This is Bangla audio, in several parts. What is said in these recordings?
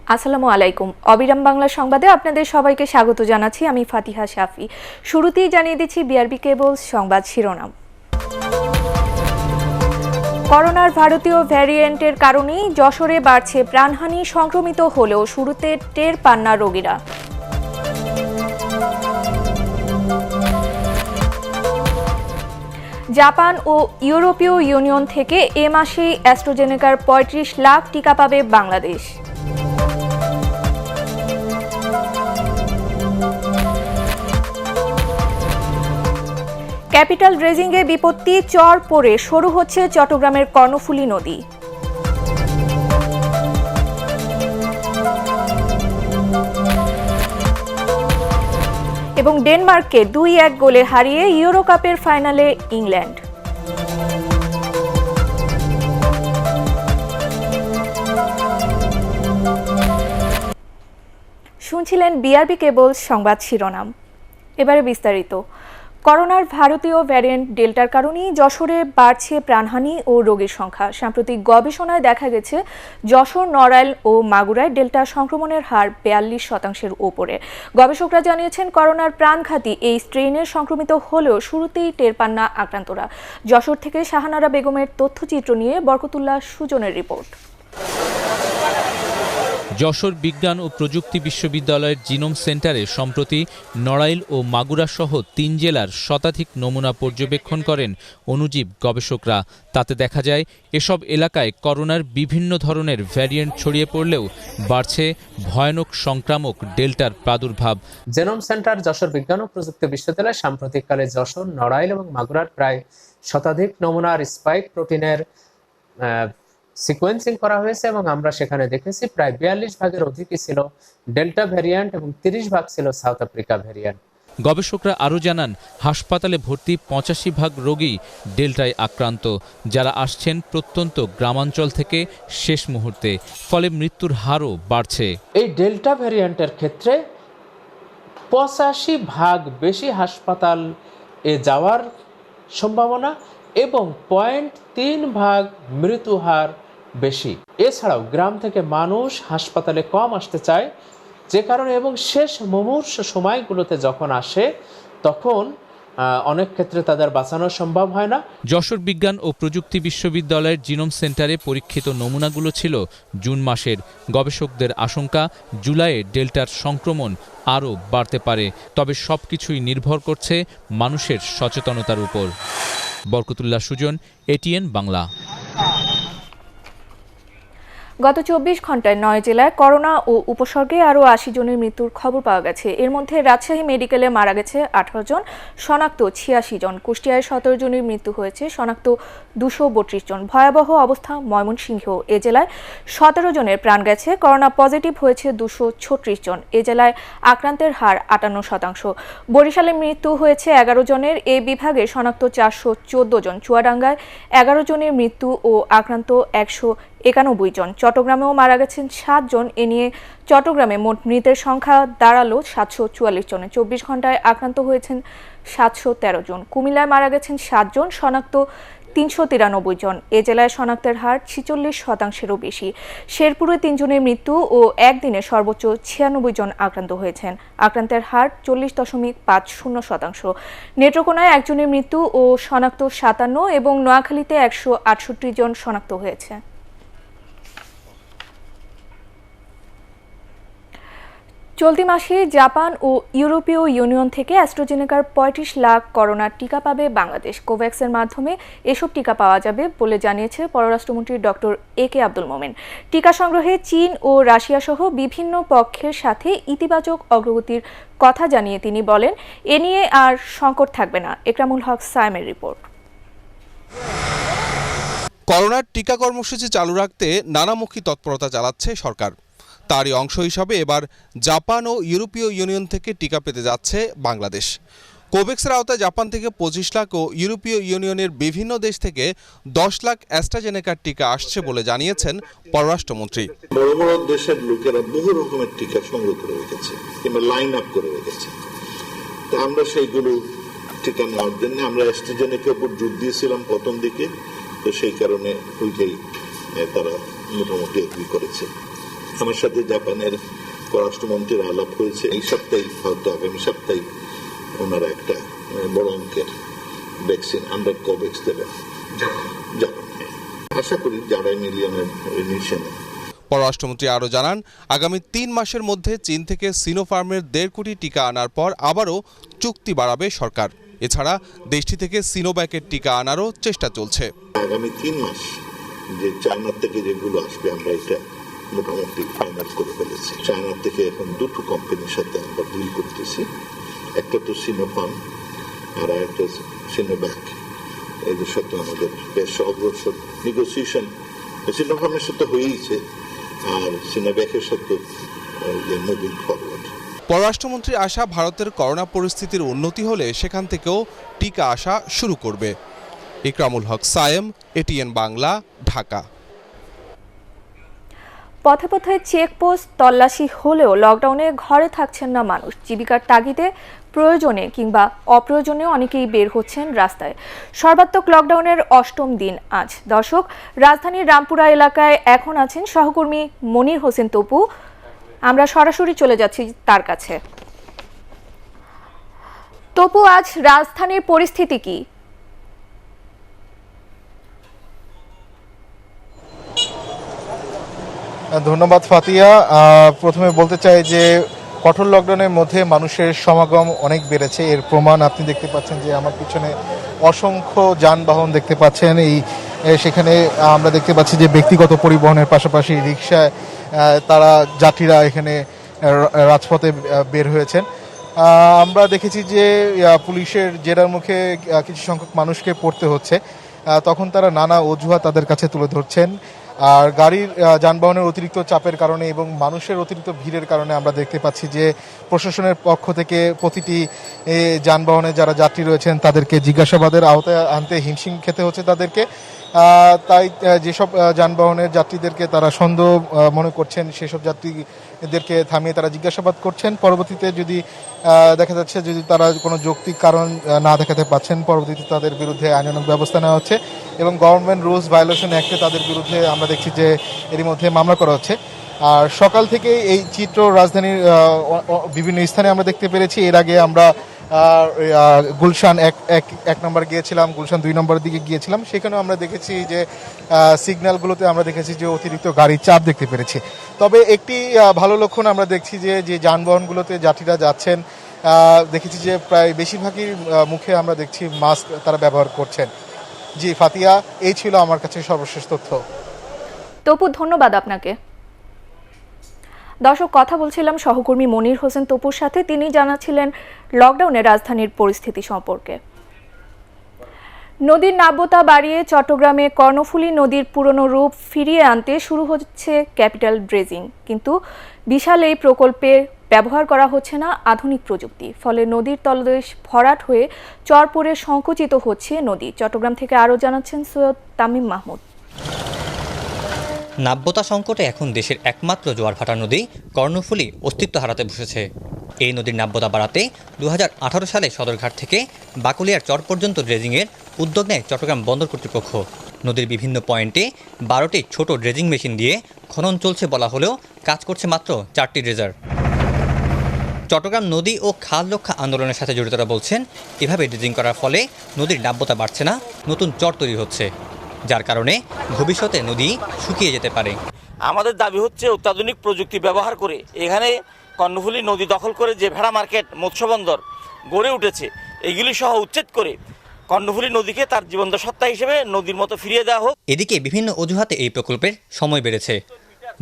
আসসালামু আলাইকুম। অবিরাম বাংলা সংবাদে আপনাদের সবাইকে স্বাগত জানাচ্ছি। আমি ফাতিহা শাফি। শুরুতেই জানিয়ে দিচ্ছি বিআরবি কেবলস সংবাদ শিরোনাম। করোনার ভারতীয় ভ্যারিয়েন্টের কারণেই যশোরে বাড়ছে প্রাণহানি, সংক্রমিত হলেও শুরুতে টের পান না রোগীরা। জাপান ও ইউরোপীয় ইউনিয়ন থেকে এ মাসেই অ্যাস্ট্রাজেনেকার ৩৫ লাখ টিকা পাবে বাংলাদেশ। ক্যাপিটাল রেজিংয়ে বিপত্তি, চর পড়ে শুরু হচ্ছে চট্টগ্রামের কর্ণফুলী নদী। এবং ডেনমার্ককে ২-১ গোলে হারিয়ে ইউরো কাপের ফাইনালে ইংল্যান্ড। শুনছিলেন বিআরবি কেবলস সংবাদ শিরোনাম। এবারে বিস্তারিত। করোনার ভারতীয় ভ্যারিয়েন্ট ডেল্টার কারণেই যশোরে বাড়ছে প্রাণহানি ও রোগীর সংখ্যা। সাম্প্রতিক গবেষণায় দেখা গেছে যশোর, নড়াইল ও মাগুরায় ডেল্টা সংক্রমণের হার ৪২% ওপরে। গবেষকরা জানিয়েছেন, করোনার প্রাণঘাতী এই স্ট্রেনের সংক্রমিত হলেও শুরুতেই টের পান না আক্রান্তরা। যশোর থেকে শাহানারা বেগমের তথ্যচিত্র নিয়ে বরকতুল্লাহ সুজনের রিপোর্ট। যশোর বিজ্ঞান ও প্রযুক্তি বিশ্ববিদ্যালয়ের জিনোম সেন্টারে সম্প্রতি নড়াইল ও মাগুরা সহ ৩ জেলার শতাধিক নমুনা পর্যবেক্ষণ করেন অণুজীব গবেষকরা। তাতে দেখা যায় এসব এলাকায় করোনার বিভিন্ন ধরনের ভ্যারিয়েন্ট ছড়িয়ে পড়লেও বাড়ছে ভয়ানক সংক্রামক ডেল্টার প্রাদুর্ভাব। জিনোম সেন্টার যশোর বিজ্ঞান ও প্রযুক্তি বিশ্ববিদ্যালয় সাম্প্রতিককালে যশোর, নড়াইল এবং মাগুরার প্রায় শতাধিক নমুনার স্পাইক প্রোটিনের সিকোয়েন্সিং করা হয়েছে এবং আমরা সেখানে দেখেছি প্রায় ৪২ ভাগের অধিকই ছিল ডেল্টা ভ্যারিয়েন্ট এবং ৩০ ভাগ ছিল সাউথ আফ্রিকা ভ্যারিয়েন্ট। গবেষকরা আরও জানান, হাসপাতালে ভর্তি ৮৫ ভাগ রোগী ডেল্টায় আক্রান্ত, যারা আসছেন প্রত্যন্ত গ্রামাঞ্চল থেকে শেষ মুহূর্তে। ফলে মৃত্যুর হারও বাড়ছে। এই ডেল্টা ভ্যারিয়েন্টের ক্ষেত্রে ৮৫ ভাগ বেশি হাসপাতাল যাওয়ার সম্ভাবনা এবং ০.৩ ভাগ মৃত্যু হার বেশি। এছাড়াও গ্রাম থেকে মানুষ হাসপাতালে কম আসতে চায়, যে কারণে এবং শেষ মুমূর্ষু সময়গুলোতে যখন আসে তখন অনেক ক্ষেত্রে তাদের বাঁচানো সম্ভব হয় না। যশোর বিজ্ঞান ও প্রযুক্তি বিশ্ববিদ্যালয়ের জিনোম সেন্টারে পরীক্ষিত নমুনাগুলো ছিল জুন মাসের। গবেষকদের আশঙ্কা, জুলাইয়ে ডেল্টার সংক্রমণ আরও বাড়তে পারে। তবে সবকিছুই নির্ভর করছে মানুষের সচেতনতার উপর। বরকতুল্লাহ সুজন, এটিএন বাংলা। গত ২৪ ঘন্টায় ৯ জেলায় করোনা ও উপসর্গে আরও ৮০ জনের মৃত্যুর খবর পাওয়া গেছে। এর মধ্যে রাজশাহী মেডিকেলে মারা গেছে ১৮ জন, শনাক্ত ৮৬ জন। কুষ্টিয়ায় ১৭ জনের মৃত্যু হয়েছে, শনাক্ত ২৩২ জন। ভয়াবহ অবস্থা ময়মনসিংহ। এ জেলায় ১৭ জনের প্রাণ গেছে, করোনা পজিটিভ হয়েছে ২৩৬ জন। এ জেলায় আক্রান্তের হার ৫৮%। বরিশালে মৃত্যু হয়েছে ১১ জনের, এ বিভাগে শনাক্ত ৪১৪ জন। চুয়াডাঙ্গায় ১১ জনের মৃত্যু ও আক্রান্ত ১৯১ জন। চট্টগ্রামেও মারা গেছেন ৭ জন। এ নিয়ে চট্টগ্রামে মোট মৃতের সংখ্যা দাঁড়ালো ৭৪৪ জনে। ২৪ ঘন্টায় আক্রান্ত হয়েছেন ৭১৩ জন। কুমিল্লায় মারা গেছেন ৭ জন, শনাক্ত ৩৯৩ জন। এ জেলায় শনাক্তের হার ৪৬%-এরও বেশি। শেরপুরে ৩ জনের মৃত্যু ও একদিনে সর্বোচ্চ ৯৬ জন আক্রান্ত হয়েছেন। আক্রান্তের হার ৪০.৫০%। নেত্রকোনায় ১ জনের মৃত্যু ও শনাক্ত ৫৭ এবং নোয়াখালীতে ১৬৮ জন শনাক্ত হয়েছে। চলতি মাসে জাপান ও ইউরোপীয় ইউনিয়ন থেকে অ্যাস্ট্রাজেনেকার ৩৫ লাখ করোনার টিকা পাবে বাংলাদেশ। কোভ্যাক্সের মাধ্যমে এসব টিকা পাওয়া যাবে বলে জানিয়েছে পররাষ্ট্রমন্ত্রী ডক্টর এ.কে আব্দুল মোমেন। টিকা সংগ্রহে চীন ও রাশিয়া সহ বিভিন্ন পক্ষের সাথে ইতিবাচক অগ্রগতির কথা জানিয়ে তিনি বলেন, এ নিয়ে আর সংকট থাকবে না। একরামুল হক সায়েমের রিপোর্ট। করোনার টিকা কর্মসূচি চালু রাখতে নানামুখী তৎপরতা চালাচ্ছে সরকার। তারই অংশ হিসাবে এবার জাপান ও ইউরোপীয় ইউনিয়ন থেকে টিকা পেতে যাচ্ছে বাংলাদেশ। কোভ্যাক্সের আওতায় জাপান থেকে ২৫ লাখ ও ইউরোপীয় ইউনিয়নের বিভিন্ন দেশ থেকে ১০ লাখ অ্যাস্ট্রাজেনেকার টিকা আসছে বলে জানিয়েছেন পররাষ্ট্রমন্ত্রী। বড় বড় দেশের লোকেরা বহু রকমের টিকা সংগ্রহ করে রেখেছে কিংবা লাইন আপ করে রেখেছে। তো আমরা সেইগুলো টিকা নেওয়ার জন্য আমরা অ্যাস্ট্রাজেনেকার উপর জোর দিয়েছিলাম প্রথম দিকে, তো সেই কারণে ওইটাই তারা মোটামুটি এগ্রি করেছে। আমার সাথে জাপানের পররাষ্ট্রমন্ত্রীর আলাপ হয়েছে, এই সপ্তাহে হয়তো আগামী সপ্তাহে ওনারা একটা বড় অঙ্কের ভ্যাকসিন আন্ডার কোভ্যাক্স দেবেন জাপানে। আশা করি 2.5 মিলিয়নের মিশনে। পররাষ্ট্রমন্ত্রী আরও জানান, আগামী 3 মাসের মধ্যে চীন থেকে সিনোফার্মের 1.5 কোটি টিকা আনার পর আবারও চুক্তি বাড়াবে সরকার। এছাড়া দেশটি থেকে সিনোভ্যাকের টিকা আনারও চেষ্টা চলছে। আগামী 3 মাস যে চায়না থেকে যেগুলো আসবে আমরা এটা মোটামুটি ফাইনাল করে ফেলেছি। চায়না থেকে এখন 2টো কোম্পানির সাথে আমরা ডিল করতেছি, একটা তো সিনোফার্ম আর একটা সিনোভ্যাক। এদের সাথে আমাদের বেশ অগ্রসর নেগোসিয়েশন সিনোফার্মের সাথে হয়েইছে, আর সিনোভ্যাকের সাথে মুভিং ফরওয়ার্ড। পররাষ্ট্রমন্ত্রীর আশা, ভারতের করোনা পরিস্থিতির উন্নতি হলে সেখান থেকেও টিকা আসা শুরু করবে। ইকরামুল হক সায়েম, এটিএন বাংলা, ঢাকা। পথে পথে চেকপোস্ট তল্লাশি হলেও লকডাউনে ঘরে থাকছেন না মানুষ। জীবিকার তাগিদে প্রয়োজনে কিংবা অপ্রয়োজনেও অনেকেই বের হচ্ছেন রাস্তায়। সর্বাত্মক লকডাউনের 8ম দিন আজ। দর্শক, রাজধানীর রামপুরা এলাকায় এখন আছেন সহকর্মী মনির হোসেন তপু। আমরা সরাসরি চলে যাচ্ছি তার কাছে। তপু, আজ রাজধানীর পরিস্থিতি কি? ধন্যবাদ ফাতিয়া। প্রথমে বলতে চাই যে কঠোর লকডাউনের মধ্যে মানুষের সমাগম অনেক বেড়েছে। এর প্রমাণ আপনি দেখতে পাচ্ছেন যে আমার পিছনে অসংখ্য যানবাহন দেখতে পাচ্ছেন। সেখানে আমরা দেখতে পাচ্ছি যে ব্যক্তিগত পরিবহনের পাশাপাশি রিকশায় তারা যাত্রীরা এখানে রাজপথে বের হয়েছেন। আমরা দেখেছি যে পুলিশের জেরার মুখে কিছু সংখ্যক মানুষকে পড়তে হচ্ছে, তখন তারা নানা অজুহাত তাদের কাছে তুলে ধরছেন। আর গাড়ির যানবাহনের অতিরিক্ত চাপের কারণে এবং মানুষের অতিরিক্ত ভিড়ের কারণে আমরা দেখতে পাচ্ছি যে প্রশাসনের পক্ষ থেকে প্রতিটি যানবাহনে যারা যাত্রী রয়েছেন তাদেরকে জিজ্ঞাসাবাদের আওতায় আনতে হিমশিম খেতে হচ্ছে তাদেরকে। তাই যেসব যানবাহনের যাত্রীদেরকে তারা সন্দেহ মনে করছেন সেসব যাত্রীদেরকে থামিয়ে তারা জিজ্ঞাসাবাদ করছেন। পরবর্তীতে যদি দেখা যাচ্ছে যদি তারা কোনো যৌক্তিক কারণ না দেখাতে পাচ্ছেন, পরবর্তীতে তাদের বিরুদ্ধে আইনানুগ ব্যবস্থা নেওয়া হচ্ছে এবং গভর্নমেন্ট রুলস ভায়োলেশন অ্যাক্টে তাদের বিরুদ্ধে আমরা দেখছি যে এরই মধ্যে মামলা করা হচ্ছে। আর সকাল থেকে এই চিত্র রাজধানীর বিভিন্ন স্থানে আমরা দেখতে পেরেছি। এর আগে আমরা গুলশান এক নম্বর গিয়েছিলাম, গুলশান 2 নম্বরের দিকে গিয়েছিলাম, সেখানেও আমরা দেখেছি যে সিগন্যালগুলোতে আমরা দেখেছি যে অতিরিক্ত গাড়ির চাপ দেখতে পেরেছি। তবে একটি ভালো লক্ষণ আমরা দেখছি যে যানবাহনগুলোতে যাত্রীরা যাচ্ছেন, দেখেছি যে প্রায় বেশিরভাগই মুখে আমরা দেখছি মাস্ক তারা ব্যবহার করছেন। জি ফাতিয়া, এই ছিল আমার কাছে সর্বশেষ তথ্য। তপু, ধন্যবাদ আপনাকে। দর্শক, কথা বলছিলাম সহকর্মী মনির হোসেন তপুর সাথে। তিনি জানাচ্ছিলেন লকডাউনে রাজধানীর পরিস্থিতি সম্পর্কে। নদীর নাব্যতা বাড়িয়ে চট্টগ্রামে কর্ণফুলী নদীর পুরনো রূপ ফিরিয়ে আনতে শুরু হচ্ছে ক্যাপিটাল ড্রেজিং, কিন্তু বিশাল এই প্রকল্পে ব্যবহার করা হচ্ছে না আধুনিক প্রযুক্তি। ফলে নদীর তলদেশ ভরাট হয়ে চর পড়ে সংকুচিত হচ্ছে নদী। চট্টগ্রাম থেকে আরও জানাচ্ছেন সৈয়দ তামিম মাহমুদ। নাব্যতা সংকটে এখন দেশের একমাত্র জোয়ারভাটা নদী কর্ণফুলী অস্তিত্ব হারাতে বসেছে। এই নদীর নাব্যতা বাড়াতে 2018 সালে সদরঘাট থেকে বাকুলিয়ার চর পর্যন্ত ড্রেজিংয়ের উদ্যোগ নেয় চট্টগ্রাম বন্দর কর্তৃপক্ষ। নদীর বিভিন্ন পয়েন্টে 12টি ছোট ড্রেজিং মেশিন দিয়ে খনন চলছে বলা হলেও কাজ করছে মাত্র 4টি ড্রেজার। চট্টগ্রাম নদী ও খাল রক্ষা আন্দোলনের সাথে জড়িতরা বলছেন, এভাবে ড্রেজিং করার ফলে নদীর নাব্যতা বাড়ছে না, নতুন চর তৈরি হচ্ছে, যার কারণে ভবিষ্যতে নদী শুকিয়ে যেতে পারে। আমাদের দাবি হচ্ছে অত্যাধুনিক প্রযুক্তি ব্যবহার করে এখানে কর্ণফুলী নদী দখল করে যে ভেড়া মার্কেট, মৎস্যবন্দর গড়ে উঠেছে, এগুলি সহ উচ্ছেদ করে কর্ণফুলী নদীকে তার জীবন্ত সত্তা হিসেবে নদীর মতো ফিরিয়ে দেওয়া হোক। এদিকে বিভিন্ন অজুহাতে এই প্রকল্পের সময় বেড়েছে।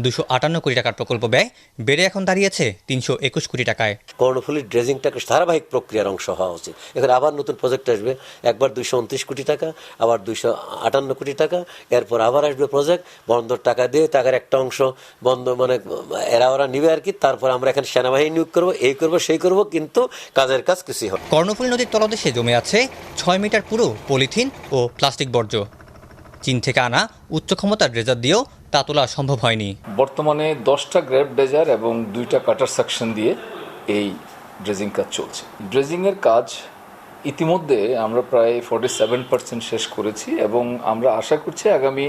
258 কোটি টাকার প্রকল্প ব্যয় বেড়ে এখন দাঁড়িয়েছে 321 কোটি টাকায়। কর্ণফুলীর ড্রেজিংটাকে ধারাবাহিক প্রক্রিয়ার অংশ হওয়া উচিত। এখানে আবার নতুন প্রজেক্ট আসবে, একবার 229 কোটি টাকা, আবার 258 কোটি টাকা, এরপর আবার আসবে প্রজেক্ট, বন্দর টাকা দিয়ে টাকার একটা অংশ বন্ধ মানে ওরা নিবে আর কি। তারপর আমরা এখানে সেনাবাহিনী নিয়োগ করবো, এই করবো সেই করবো, কিন্তু কাজের কাজ কিছুই হবে। কর্ণফুলী নদীর তলদেশে জমে আছে 6 মিটার পুরো পলিথিন ও প্লাস্টিক বর্জ্য। চীন থেকে আনা উচ্চ ক্ষমতার ড্রেজার দিয়েও তা তোলা সম্ভব হয়নি। বর্তমানে 10টা গ্র্যাব ড্রেজার এবং 2টা কাটার সেকশন দিয়ে এই ড্রেজিং কাজ চলছে। ড্রেজিংয়ের কাজ ইতিমধ্যে আমরা প্রায় 47% শেষ করেছি এবং আমরা আশা করছি আগামী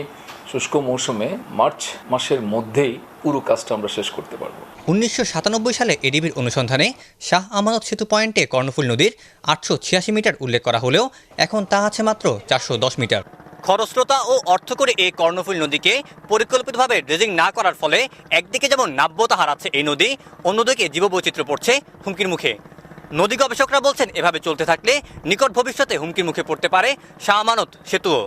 শুষ্ক মৌসুমে মার্চ মাসের মধ্যেই পুরো কাজটা আমরা শেষ করতে পারবো। 1997 সালে এডিবির অনুসন্ধানে শাহ আমানত সেতু পয়েন্টে কর্ণফুলী নদীর 886 মিটার উল্লেখ করা হলেও এখন তা আছে মাত্র 410 মিটার। খরস্রোতা ও অর্থ করে এই কর্ণফুলী নদীকে পরিকল্পিতভাবে ড্রেজিং না করার ফলে একদিকে যেমন নাব্যতা হারাচ্ছে এই নদী, অন্যদিকে জীববৈচিত্র্য পড়ছে হুমকির মুখে। নদী গবেষকরা বলছেন এভাবে চলতে থাকলে নিকট ভবিষ্যতে হুমকির মুখে পড়তে পারে শাহ আমানত সেতুও।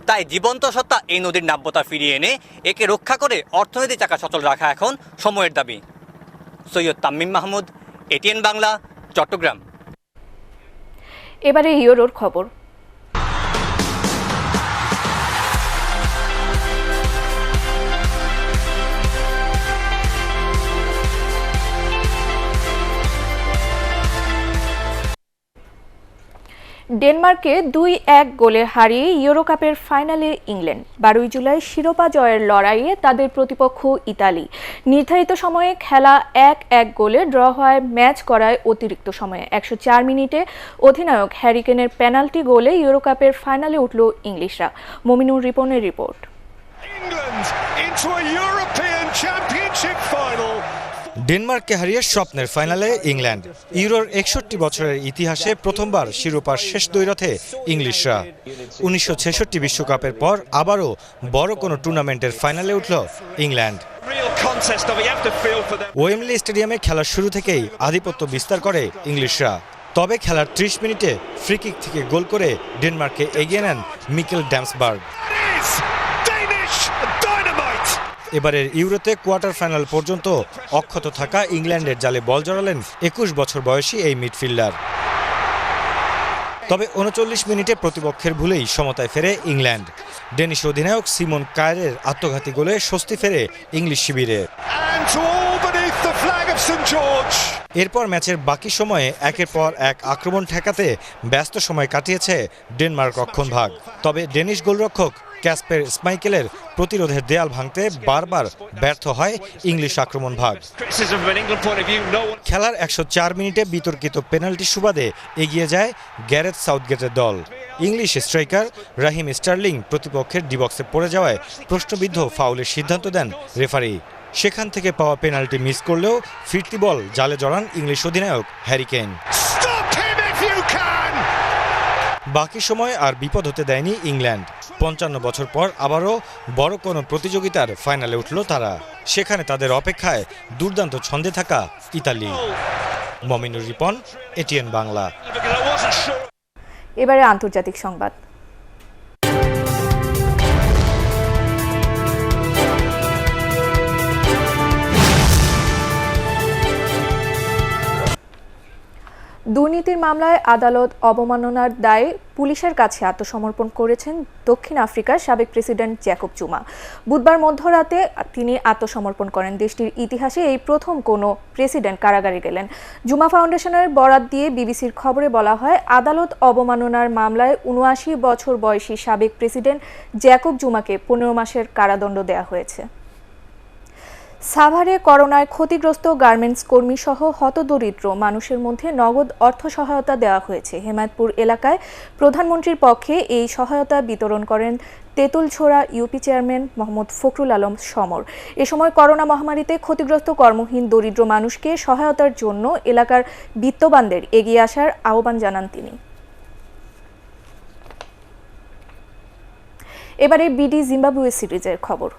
তাই জীবন্ত সত্তা এই নদীর নাব্যতা ফিরিয়ে এনে একে রক্ষা করে অর্থনীতি চাকা সচল রাখা এখন সময়ের দাবি। সৈয়দ তামিম মাহমুদ, এটিএন বাংলা, চট্টগ্রাম। এবারে ইউরোর খবর। ডেনমার্ককে 2-1 গোলে হারিয়ে ইউরো কাপের ফাইনালে ইংল্যান্ড। 12 জুলাই শিরোপা জয়ের লড়াইয়ে তাদের প্রতিপক্ষ ইতালি। নির্ধারিত সময়ে খেলা 1-1 গোলে ড্র হয় ম্যাচ করায় অতিরিক্ত সময়ে। 104 মিনিটে অধিনায়ক হ্যারি কেনের পেনাল্টি গোলে ইউরো কাপের ফাইনালে উঠল ইংলিশরা। মমিনুর রিপনের রিপোর্ট। ডেনমার্ককে হারিয়ে স্বপ্নের ফাইনালে ইংল্যান্ড। ইউরোর 61 বছরের ইতিহাসে প্রথমবার শিরোপার শেষ দ্বৈরথে ইংলিশরা। 1966 বিশ্বকাপের পর আবারও বড় কোনো টুর্নামেন্টের ফাইনালে উঠল ইংল্যান্ড। ওয়েমব্লি স্টেডিয়ামে খেলার শুরু থেকেই আধিপত্য বিস্তার করে ইংলিশরা। তবে খেলার 30 মিনিটে ফ্রিকিক থেকে গোল করে ডেনমার্ককে এগিয়ে নেন মিকেল ড্যামসবার্গ। এবারের ইউরোতে কোয়ার্টার ফাইনাল পর্যন্ত অক্ষত থাকা ইংল্যান্ডের জালে বল জড়ালেন 21 বছর বয়সী এই মিডফিল্ডার। তবে 39 মিনিটে প্রতিপক্ষের ভুলেই সমতায় ফেরে ইংল্যান্ড। ডেনিশ অধিনায়ক সিমন কায়ারের আত্মঘাতী গোলে স্বস্তি ফেরে ইংলিশ শিবিরে। এরপর ম্যাচের বাকি সময়ে একের পর এক আক্রমণ ঠেকাতে ব্যস্ত সময় কাটিয়েছে ডেনমার্ক রক্ষণভাগ। তবে ডেনিশ গোলরক্ষক ক্যাসপার স্মাইকেলের প্রতিরোধের দেয়াল ভাঙতে বারবার ব্যর্থ হয় ইংলিশ আক্রমণভাগ। খেলার 104 মিনিটে বিতর্কিত পেনাল্টি সুবাদে এগিয়ে যায় গ্যারেথ সাউথগেটের দল। ইংলিশ স্ট্রাইকার রাহিম স্টার্লিং প্রতিপক্ষের ডিবক্সে পড়ে যাওয়ায় প্রশ্নবিদ্ধ ফাউলের সিদ্ধান্ত দেন রেফারি। সেখান থেকে পাওয়া পেনাল্টি মিস করলেও ফিরতি বল জালে জড়ান ইংলিশ অধিনায়ক হ্যারি কেন। বাকি সময় আর বিপদ হতে দেয়নি ইংল্যান্ড। 55 বছর পর আবারও বড় কোনো প্রতিযোগিতার ফাইনালে উঠল তারা। সেখানে তাদের অপেক্ষায় দুর্দান্ত ছন্দে থাকা ইতালি। মমিনুর রিপন, এটিএন বাংলা। এবারে আন্তর্জাতিক সংবাদ। দুর্নীতির মামলায় আদালত অবমাননার দায়ে পুলিশের কাছে আত্মসমর্পণ করেছেন দক্ষিণ আফ্রিকার সাবেক প্রেসিডেন্ট জ্যাকব জুমা। বুধবার মধ্যরাতে তিনি আত্মসমর্পণ করেন। দেশটির ইতিহাসে এই প্রথম কোনো প্রেসিডেন্ট কারাগারে গেলেন। জুমা ফাউন্ডেশনের বরাত দিয়ে বিবিসির খবরে বলা হয়, আদালত অবমাননার মামলায় 79 বছর বয়সী সাবেক প্রেসিডেন্ট জ্যাকব জুমাকে 15 মাসের কারাদণ্ড দেওয়া হয়েছে। সাভারে করোনায় ক্ষতিগ্রস্ত গার্মেন্টস কর্মী সহ হতদরিদ্র মানুষের মধ্যে নগদ অর্থ সহায়তা দেওয়া হয়েছে। হেমায়তপুর এলাকায় প্রধানমন্ত্রীর পক্ষে এই সহায়তা বিতরণ করেন তেঁতুলছোড়া ইউপি চেয়ারম্যান মোহাম্মদ ফখরুল আলম সমর। এ সময় করোনা মহামারীতে ক্ষতিগ্রস্ত কর্মহীন দরিদ্র মানুষকে সহায়তার জন্য এলাকার বিত্তবানদের এগিয়ে আসার আহ্বান জানান তিনি। এবারে বিডি জিম্বাবুয়ে সিরিজের খবর।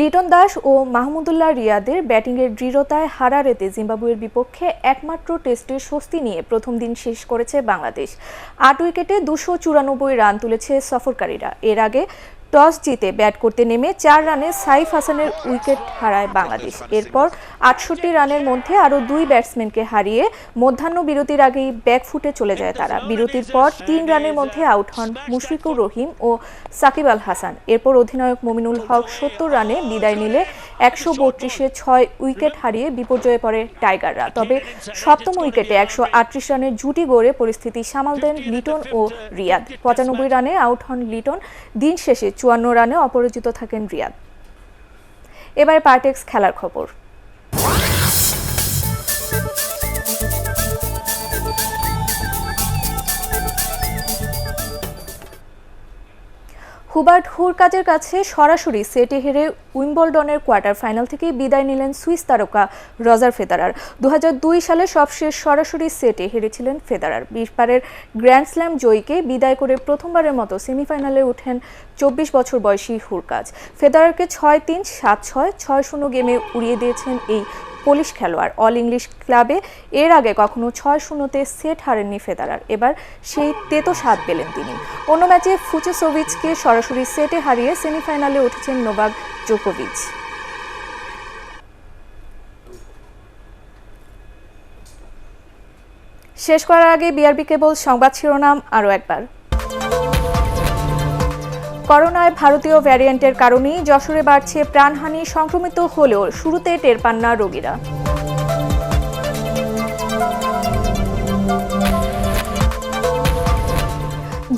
লিটন দাস ও মাহমুদুল্লাহ রিয়াদের ব্যাটিংয়ের দৃঢ়তায় হারারেতে জিম্বাবুয়ের বিপক্ষে একমাত্র টেস্টে স্বস্তি নিয়ে প্রথম দিন শেষ করেছে বাংলাদেশ। 8 উইকেটে 294 রান তুলেছে সফরকারীরা। এর আগে টস জিতে ব্যাট করতে নেমে 4 রানে সাইফ হাসানের উইকেট হারায় বাংলাদেশ। এরপর 68 রানের মধ্যে আরও 2 ব্যাটসম্যানকে হারিয়ে মধ্যাহ্ন বিরতির আগেই ব্যাকফুটে চলে যায় তারা। বিরতির পর 3 রানের মধ্যে আউট হন মুশফিকুর রহিম ও সাকিব আল হাসান। এরপর অধিনায়ক মমিনুল হক 70 রানে বিদায় নিলে 132-এ 6 উইকেট হারিয়ে বিপর্যয়ে পড়ে টাইগাররা। তবে সপ্তম উইকেটে 138 রানের জুটি গড়ে পরিস্থিতি সামাল দেন লিটন ও রিয়াদ। 95 রানে আউট হন লিটন। দিন শেষে 54 রানে অপরাজিত থাকেন রিয়াদ। এবারে পার্টেক্স খেলার খবর। হুবার্ট হুরকাজের কাছে সরাসরি সেটে হেরে উইম্বলডনের কোয়ার্টার ফাইনাল থেকে বিদায় নিলেন সুইস তারকা রজার ফেদারার। 2002 সালে সবশেষ সরাসরি সেটে হেরেছিলেন ফেদারার। 20 বারের গ্র্যান্ড স্ল্যাম জয়ীকে বিদায় করে প্রথমবারের মতো সেমিফাইনালে ওঠেন 24 বছর বয়সী হুরকাজ। ফেদারারকে 6-3, 7-6, 6-0 গেমে উড়িয়ে দিয়েছেন এই পোলিশ খেলোয়াড়। অল ইংলিশ ক্লাবে এর আগে কখনো 6-0-তে সেট হারেননি ফেদারার। এবার সেই তেতো স্বাদ পেলেন তিনি। অন্য ম্যাচে ফুচেসোভিচকে সরাসরি সেটে হারিয়ে সেমিফাইনালে উঠেছেন নোভাক জোকোভিচ। শেষ করার আগে বিআরবি কেবল সংবাদ শিরোনাম আরও একবার। করোনায় ভারতীয় ভ্যারিয়েন্টের কারণেই যশোরে বাড়ছে প্রাণহানি। সংক্রমিত হলেও শুরুতে টের পান না রোগীরা।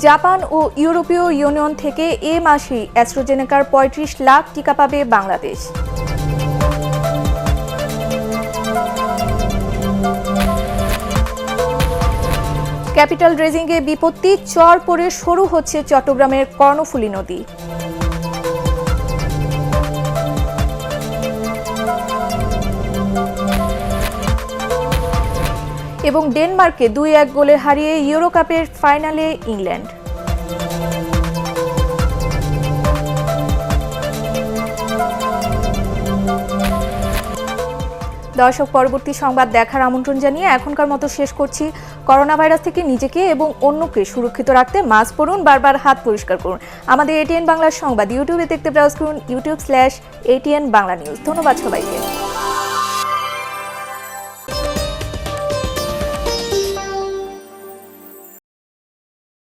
জাপান ও ইউরোপীয় ইউনিয়ন থেকে এ মাসেই অ্যাস্ট্রাজেনেকার 35 লাখ টিকা পাবে বাংলাদেশ। ক্যাপিটাল রেজিংয়ে বিপত্তি, চর পড়ে সরু হচ্ছে চট্টগ্রামের কর্ণফুলী নদী। এবং ডেনমার্ককে 2-1 গোলে হারিয়ে ইউরো কাপের ফাইনালে ইংল্যান্ড। দর্শক, পরবর্তী সংবাদ দেখার আমন্ত্রণ জানিয়ে এখনকার মতো শেষ করছি। করোনা ভাইরাস থেকে নিজেকে এবং অন্যকে সুরক্ষিত রাখতে মাস্ক পরুন, বারবার হাত পরিষ্কার করুন। আমাদের এটিএন বাংলার সংবাদ ইউটিউবে দেখতে ব্রাউজ করুন youtube/ATN বাংলা নিউজ। ধন্যবাদ সবাইকে।